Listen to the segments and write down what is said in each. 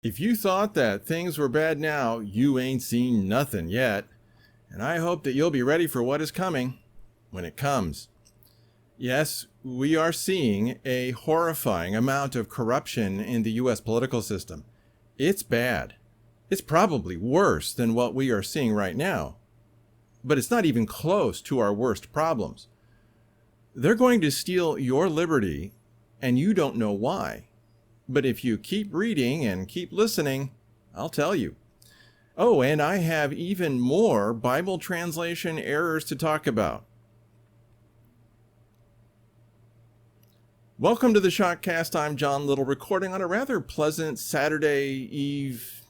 If you thought that things were bad now, you ain't seen nothing yet. And I hope that you'll be ready for what is coming when it comes. Yes, we are seeing a horrifying amount of corruption in the U.S. political system. It's bad. It's probably worse than what we are seeing right now. But it's not even close to our worst problems. They're going to steal your liberty, and you don't know why. But if you keep reading and keep listening, I'll tell you. Oh, and I have even more Bible translation errors to talk about. Welcome to the Shotcast. I'm John Little, recording on a rather pleasant Saturday Eve.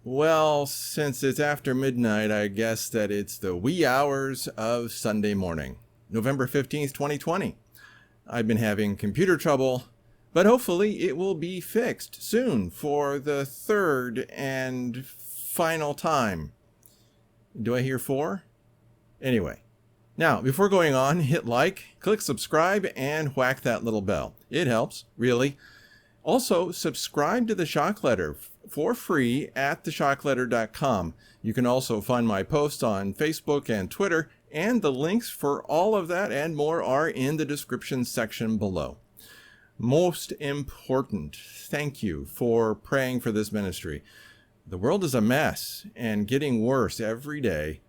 Well, since it's after midnight, I guess that it's the wee hours of Sunday morning, November 15th, 2020. I've been having computer trouble, but hopefully it will be fixed soon for the third and final time. Do I hear four? Anyway. Now, before going on, hit like, click subscribe, and whack that little bell. It helps, really. Also, subscribe to the Shock Letter for free at theshockletter.com. You can also find my posts on Facebook and Twitter, and the links for all of that and more are in the description section below. Most important, thank you for praying for this ministry. The world is a mess and getting worse every day.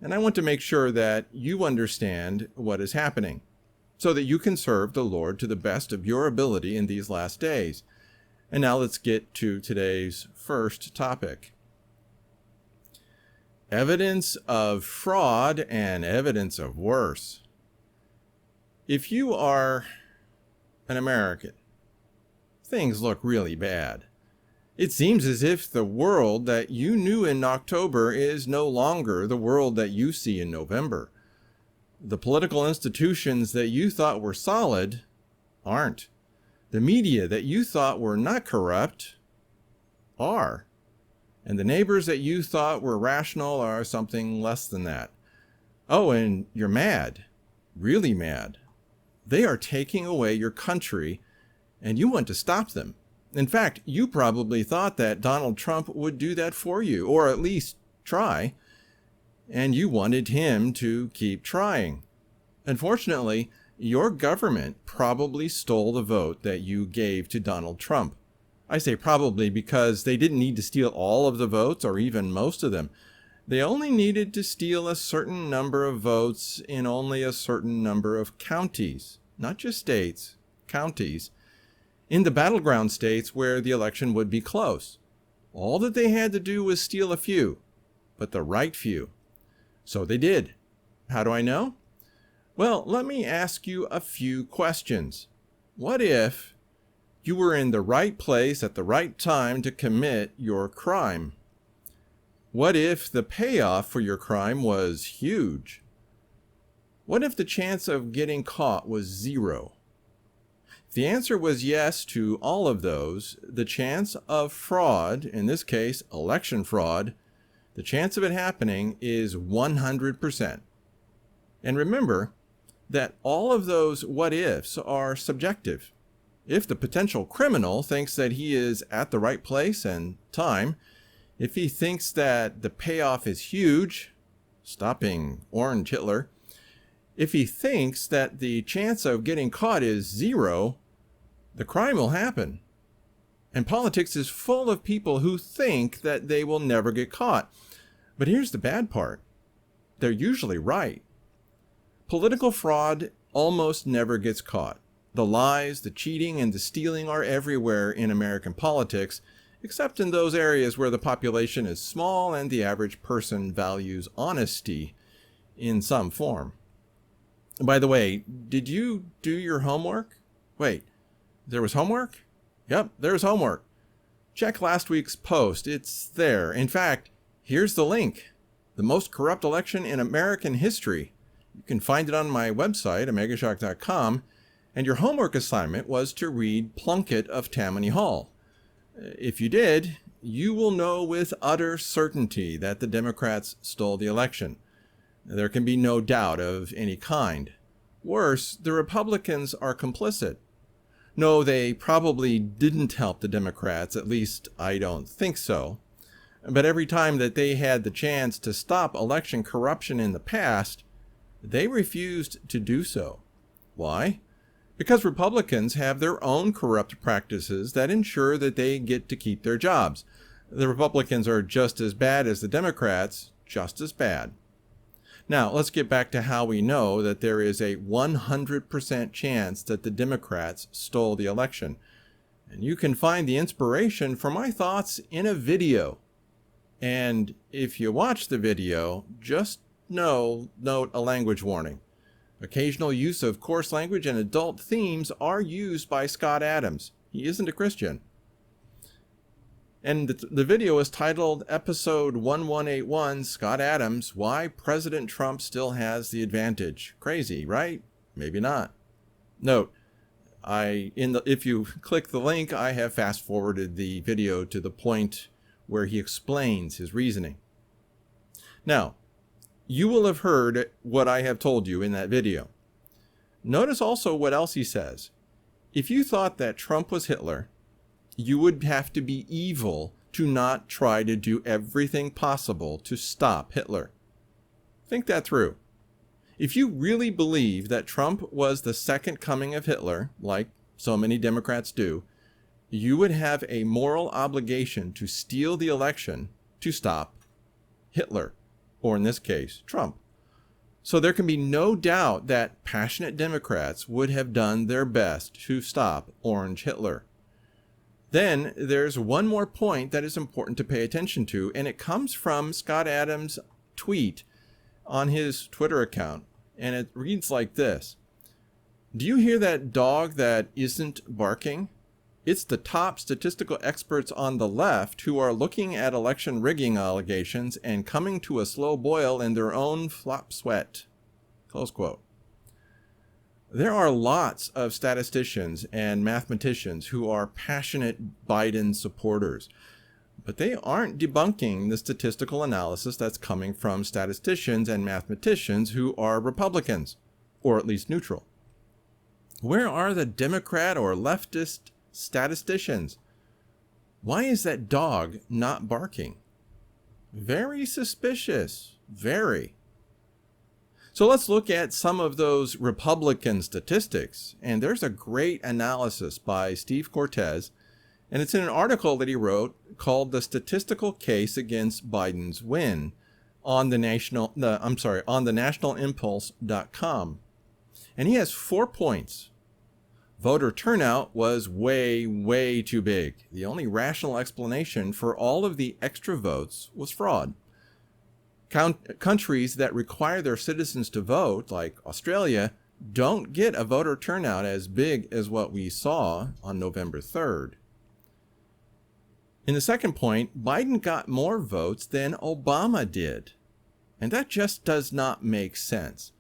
And I want to make sure that you understand what is happening so that you can serve the Lord to the best of your ability in these last days. And now let's get to today's first topic. Evidence of fraud and evidence of worse. If you are an American, things look really bad. It seems as if the world that you knew in October is no longer the world that you see in November. The political institutions that you thought were solid aren't. The media that you thought were not corrupt are. And the neighbors that you thought were rational are something less than that. Oh, and you're mad, really mad. They are taking away your country, and you want to stop them. In fact, you probably thought that Donald Trump would do that for you, or at least try, and you wanted him to keep trying. Unfortunately, your government probably stole the vote that you gave to Donald Trump. I say probably because they didn't need to steal all of the votes or even most of them. They only needed to steal a certain number of votes in only a certain number of counties, not just states, counties, in the battleground states where the election would be close. All that they had to do was steal a few, but the right few. So they did. How do I know? Well, let me ask you a few questions. What if you were in the right place at the right time to commit your crime? What if the payoff for your crime was huge? What if the chance of getting caught was zero? If the answer was yes to all of those, the chance of fraud, in this case election fraud, the chance of it happening is 100%. And remember that all of those what ifs are subjective. If the potential criminal thinks that he is at the right place and time, if he thinks that the payoff is huge, stopping Orange Hitler, if he thinks that the chance of getting caught is zero, the crime will happen. And politics is full of people who think that they will never get caught. But here's the bad part. They're usually right. Political fraud almost never gets caught. The lies, the cheating, and the stealing are everywhere in American politics, except in those areas where the population is small and the average person values honesty in some form. By the way, did you do your homework? Wait, there was homework? Yep, there's homework. Check last week's post. It's there. In fact, here's the link. The most corrupt election in American history. You can find it on my website, omegashock.com. And your homework assignment was to read Plunkett of Tammany Hall. If you did, you will know with utter certainty that the Democrats stole the election. There can be no doubt of any kind. Worse, the Republicans are complicit. No, they probably didn't help the Democrats, at least I don't think so. But every time that they had the chance to stop election corruption in the past, they refused to do so. Why? Because Republicans have their own corrupt practices that ensure that they get to keep their jobs. The Republicans are just as bad as the Democrats, just as bad. Now, let's get back to how we know that there is a 100% chance that the Democrats stole the election. And you can find the inspiration for my thoughts in a video. And if you watch the video, just note a language warning. Occasional use of coarse language and adult themes are used by Scott Adams. He isn't a Christian. And the video is titled Episode 1181, Scott Adams, Why President Trump Still Has the Advantage. Crazy, right? Maybe not. Note, if you click the link, I have fast forwarded the video to the point where he explains his reasoning. Now, you will have heard what I have told you in that video. Notice also what else he says. If you thought that Trump was Hitler, you would have to be evil to not try to do everything possible to stop Hitler. Think that through. If you really believe that Trump was the second coming of Hitler, like so many Democrats do, you would have a moral obligation to steal the election to stop Hitler, or in this case, Trump. So there can be no doubt that passionate Democrats would have done their best to stop Orange Hitler. Then there's one more point that is important to pay attention to, and it comes from Scott Adams' tweet on his Twitter account, and it reads like this. Do you hear that dog that isn't barking? It's the top statistical experts on the left who are looking at election rigging allegations and coming to a slow boil in their own flop sweat. Close quote. There are lots of statisticians and mathematicians who are passionate Biden supporters, but they aren't debunking the statistical analysis that's coming from statisticians and mathematicians who are Republicans, or at least neutral. Where are the Democrat or leftist statisticians? Why is that dog not barking? Very suspicious. Very. So let's look at some of those Republican statistics. And there's a great analysis by Steve Cortez, and it's in an article that he wrote called The Statistical Case Against Biden's Win on the nationalimpulse.com. And he has 4 points. Voter turnout was way, way too big. The only rational explanation for all of the extra votes was fraud. Countries that require their citizens to vote, like Australia, don't get a voter turnout as big as what we saw on November 3rd. In the second point, Biden got more votes than Obama did. And that just does not make sense.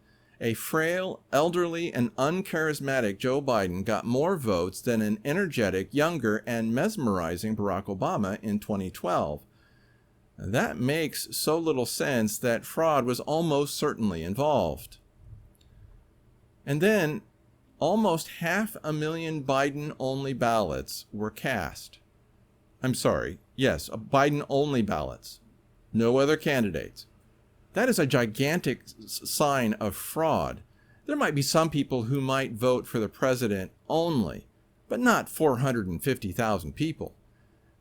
A frail, elderly, and uncharismatic Joe Biden got more votes than an energetic, younger, and mesmerizing Barack Obama in 2012. That makes so little sense that fraud was almost certainly involved. And then, almost 500,000 Biden-only ballots were cast. I'm sorry, yes, Biden-only ballots. No other candidates. That is a gigantic sign of fraud. There might be some people who might vote for the president only, but not 450,000 people.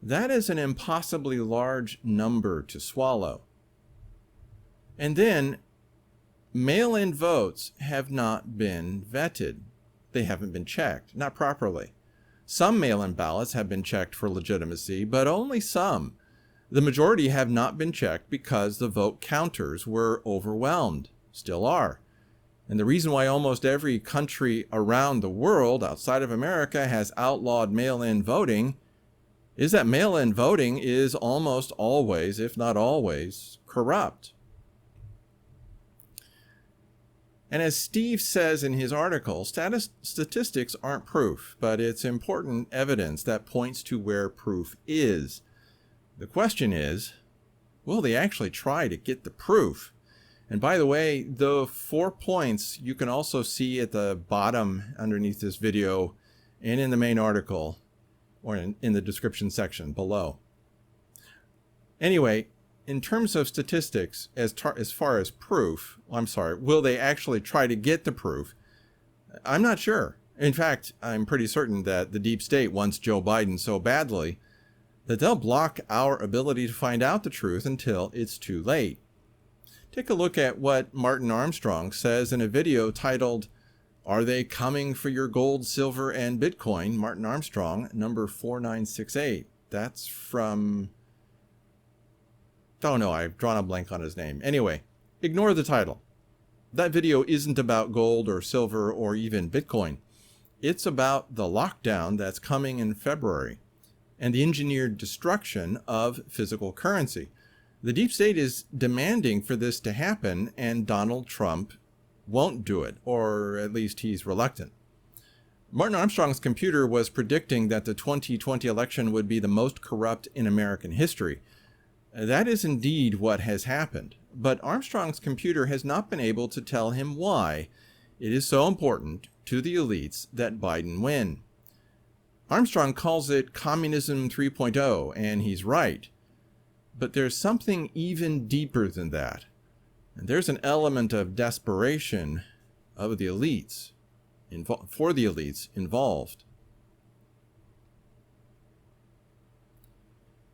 That is an impossibly large number to swallow. And then, mail-in votes have not been vetted. They haven't been checked, not properly. Some mail-in ballots have been checked for legitimacy, but only some. The majority have not been checked because the vote counters were overwhelmed, still are. And the reason why almost every country around the world outside of America has outlawed mail-in voting is that mail-in voting is almost always, if not always, corrupt. And as Steve says in his article, statistics aren't proof, but it's important evidence that points to where proof is. The question is, will they actually try to get the proof? And by the way, the 4 points you can also see at the bottom underneath this video and in the main article or in the description section below. Anyway, in terms of statistics, as far as proof, will they actually try to get the proof? I'm not sure. In fact, I'm pretty certain that the deep state wants Joe Biden so badly that they'll block our ability to find out the truth until it's too late. Take a look at what Martin Armstrong says in a video titled, "Are They Coming for Your Gold, Silver, and Bitcoin?" Martin Armstrong, number 4968. That's from... Oh no, I've drawn a blank on his name. Anyway, ignore the title. That video isn't about gold or silver or even Bitcoin. It's about the lockdown that's coming in February and the engineered destruction of physical currency. The deep state is demanding for this to happen, and Donald Trump won't do it, or at least he's reluctant. Martin Armstrong's computer was predicting that the 2020 election would be the most corrupt in American history. That is indeed what has happened, but Armstrong's computer has not been able to tell him why it is so important to the elites that Biden win. Armstrong calls it communism 3.0, and he's right. But there's something even deeper than that. And there's an element of desperation of the elites, for the elites involved.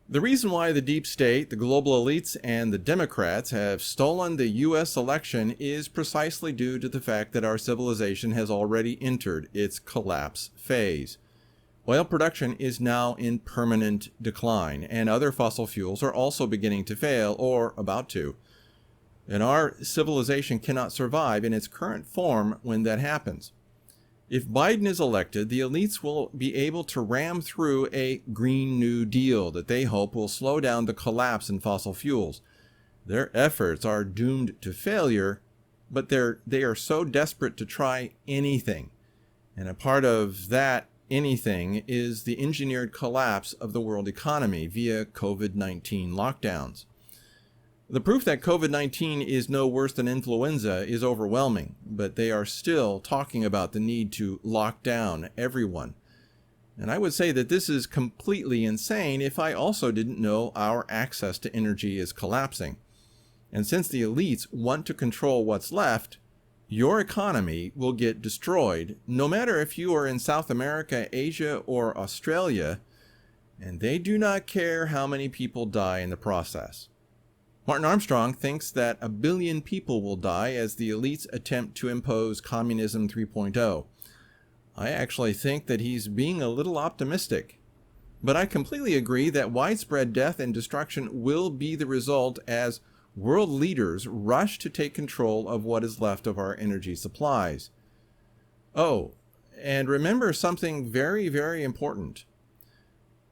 The reason why the deep state, the global elites, and the Democrats have stolen the U.S. election is precisely due to the fact that our civilization has already entered its collapse phase. Oil production is now in permanent decline, and other fossil fuels are also beginning to fail, or about to. And our civilization cannot survive in its current form when that happens. If Biden is elected, the elites will be able to ram through a Green New Deal that they hope will slow down the collapse in fossil fuels. Their efforts are doomed to failure, but they are so desperate to try anything. And a part of that anything is the engineered collapse of the world economy via COVID-19 lockdowns. The proof that COVID-19 is no worse than influenza is overwhelming, but they are still talking about the need to lock down everyone. And I would say that this is completely insane if I also didn't know our access to energy is collapsing. And since the elites want to control what's left, your economy will get destroyed, no matter if you are in South America, Asia, or Australia, and they do not care how many people die in the process. Martin Armstrong thinks that 1 billion people will die as the elites attempt to impose communism 3.0. I actually think that he's being a little optimistic. But I completely agree that widespread death and destruction will be the result as world leaders rush to take control of what is left of our energy supplies. Oh, and remember something very, very important.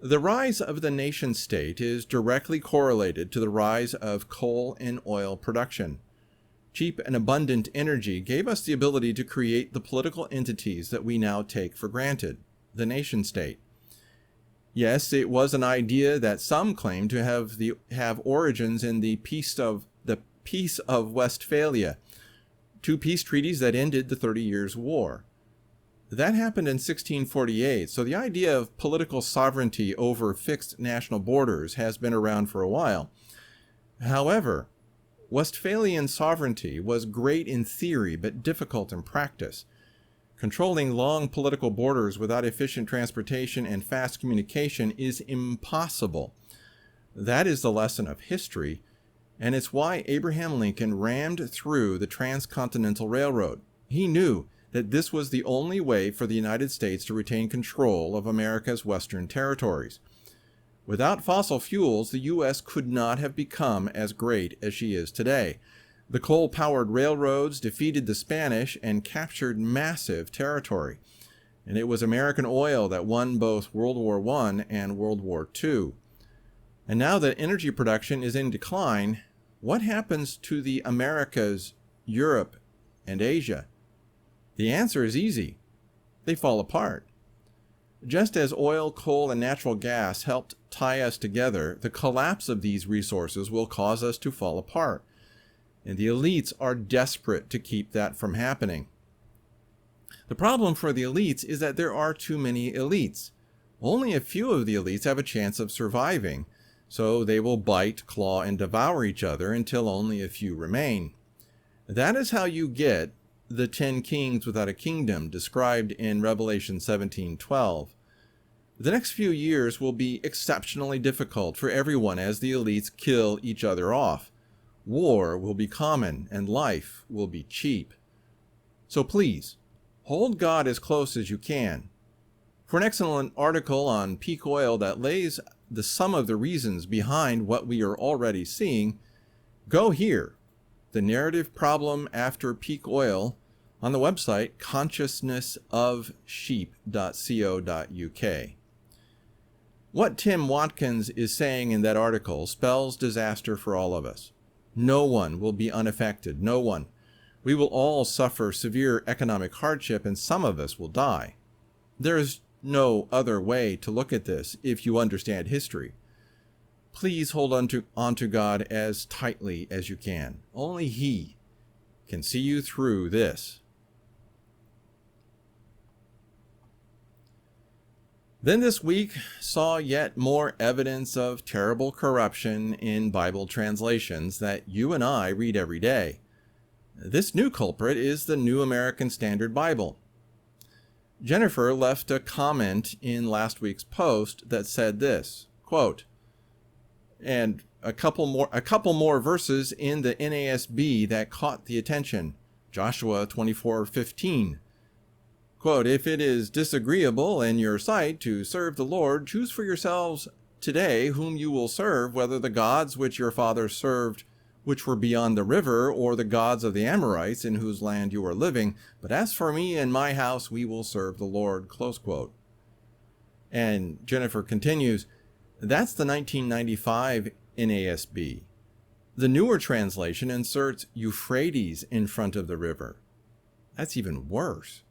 The rise of the nation state is directly correlated to the rise of coal and oil production. Cheap and abundant energy gave us the ability to create the political entities that we now take for granted, the nation state. Yes, it was an idea that some claim to have origins in the Peace of Westphalia, 2 peace treaties that ended the 30 Years' War. That happened in 1648, so the idea of political sovereignty over fixed national borders has been around for a while. However, Westphalian sovereignty was great in theory but difficult in practice. Controlling long political borders without efficient transportation and fast communication is impossible. That is the lesson of history, and it's why Abraham Lincoln rammed through the Transcontinental Railroad. He knew that this was the only way for the United States to retain control of America's western territories. Without fossil fuels, the U.S. could not have become as great as she is today. The coal-powered railroads defeated the Spanish and captured massive territory. And it was American oil that won both World War I and World War II. And now that energy production is in decline, what happens to the Americas, Europe, and Asia? The answer is easy. They fall apart. Just as oil, coal, and natural gas helped tie us together, the collapse of these resources will cause us to fall apart. And the elites are desperate to keep that from happening. The problem for the elites is that there are too many elites. Only a few of the elites have a chance of surviving, so they will bite, claw, and devour each other until only a few remain. That is how you get the 10 kings without a kingdom described in Revelation 17:12. The next few years will be exceptionally difficult for everyone as the elites kill each other off. War will be common and life will be cheap. So please, hold God as close as you can. For an excellent article on peak oil that lays the sum of the reasons behind what we are already seeing, go here, The Narrative Problem After Peak Oil, on the website consciousnessofsheep.co.uk. What Tim Watkins is saying in that article spells disaster for all of us. No one will be unaffected, no one. We will all suffer severe economic hardship and some of us will die. There is no other way to look at this if you understand history. Please hold on to God as tightly as you can. Only He can see you through this. Then this week saw yet more evidence of terrible corruption in Bible translations that you and I read every day. This new culprit is the New American Standard Bible. Jennifer left a comment in last week's post that said this, quote, and a couple more verses in the NASB that caught the attention. Joshua 24:15. Quote, if it is disagreeable in your sight to serve the Lord, choose for yourselves today whom you will serve, whether the gods which your fathers served, which were beyond the river, or the gods of the Amorites in whose land you are living. But as for me and my house, we will serve the Lord. Close quote. And Jennifer continues, that's the 1995 NASB. The newer translation inserts Euphrates in front of the river. That's even worse.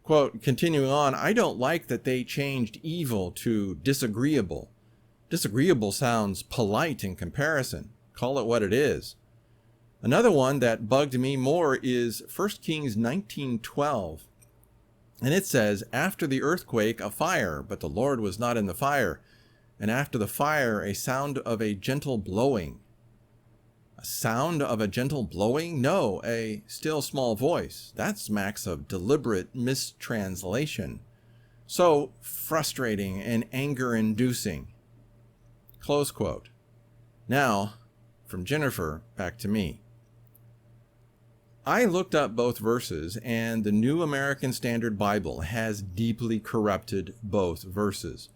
Quote, continuing on, I don't like that they changed evil to disagreeable. Disagreeable sounds polite in comparison. Call it what it is. Another one that bugged me more is 1 Kings 19:12. And it says, after the earthquake, a fire, but the Lord was not in the fire. And after the fire, a sound of a gentle blowing. A sound of a gentle blowing? No, a still small voice. That smacks of deliberate mistranslation. So frustrating and anger-inducing. Close quote. Now, from Jennifer, back to me. I looked up both verses, and the New American Standard Bible has deeply corrupted both verses.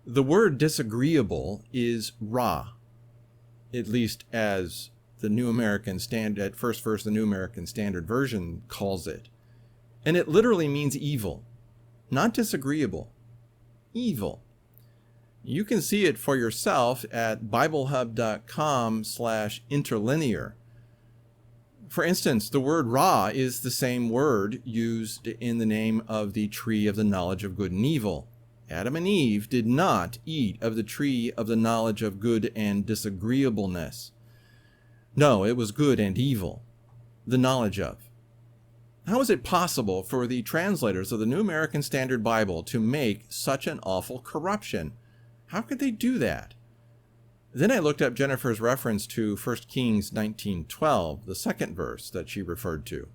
The word disagreeable is ra, at least as the New American Standard, at first verse, the New American Standard Version calls it. And it literally means evil, not disagreeable, evil. You can see it for yourself at biblehub.com/interlinear. For instance, the word Ra is the same word used in the name of the tree of the knowledge of good and evil. Adam and Eve did not eat of the tree of the knowledge of good and disagreeableness. No, it was good and evil, the knowledge of. How is it possible for the translators of the New American Standard Bible to make such an awful corruption? How could they do that? Then I looked up Jennifer's reference to 1 Kings 19:12, the second verse that she referred to.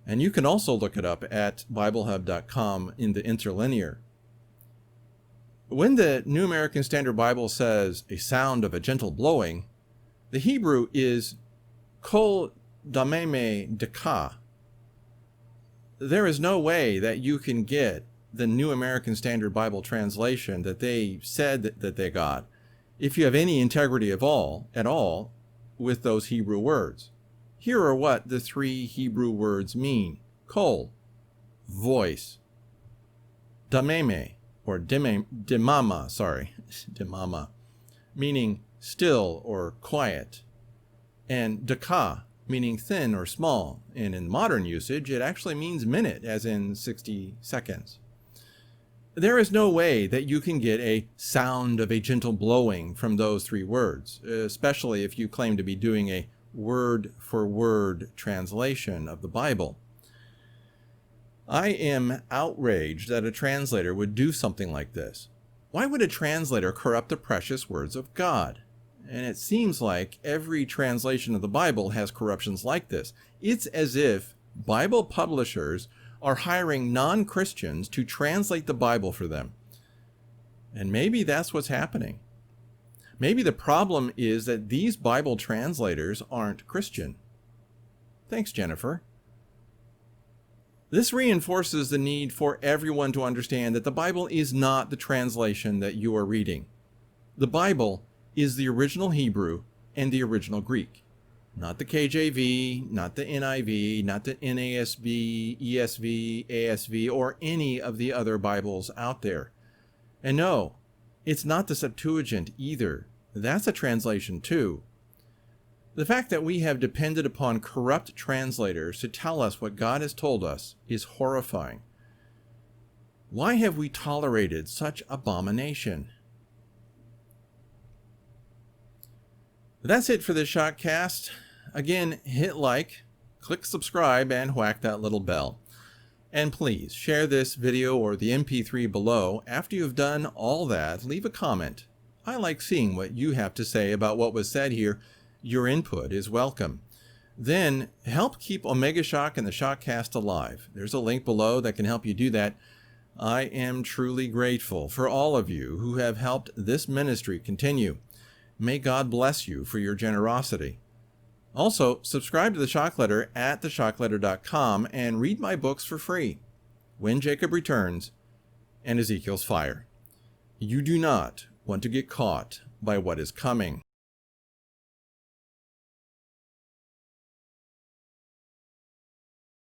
And you can also look it up at biblehub.com in the interlinear. When the New American Standard Bible says a sound of a gentle blowing, the Hebrew is kol dameme deka. There is no way that you can get the New American Standard Bible translation that they said that they got if you have any integrity at all with those Hebrew words. Here are what the three Hebrew words mean. Kol, voice. Dameme, or dimama, dimama, meaning still or quiet. And deka, meaning thin or small. And in modern usage, it actually means minute, as in 60 seconds. There is no way that you can get a sound of a gentle blowing from those three words, especially if you claim to be doing a word-for-word translation of the Bible. I am outraged that a translator would do something like this. Why would a translator corrupt the precious words of God? And it seems like every translation of the Bible has corruptions like this. It's as if Bible publishers are hiring non-Christians to translate the Bible for them. And maybe that's what's happening. Maybe the problem is that these Bible translators aren't Christian. Thanks, Jennifer. This reinforces the need for everyone to understand that the Bible is not the translation that you are reading. The Bible is the original Hebrew and the original Greek. Not the KJV, not the NIV, not the NASB, ESV, ASV, or any of the other Bibles out there. And no, it's not the Septuagint either. That's a translation too. The fact that we have depended upon corrupt translators to tell us what God has told us is horrifying. Why have we tolerated such abomination? That's it for this Shotcast. Again, hit like, click subscribe, and whack that little bell. And please share this video or the MP3 below. After you've done all that, leave a comment. I like seeing what you have to say about what was said here. Your input is welcome. Then help keep Omega Shock and the Shotcast alive. There's a link below that can help you do that. I am truly grateful for all of you who have helped this ministry continue. May God bless you for your generosity. Also, subscribe to the Shock Letter at theshockletter.com and read my books for free. When Jacob Returns and Ezekiel's Fire. You do not want to get caught by what is coming.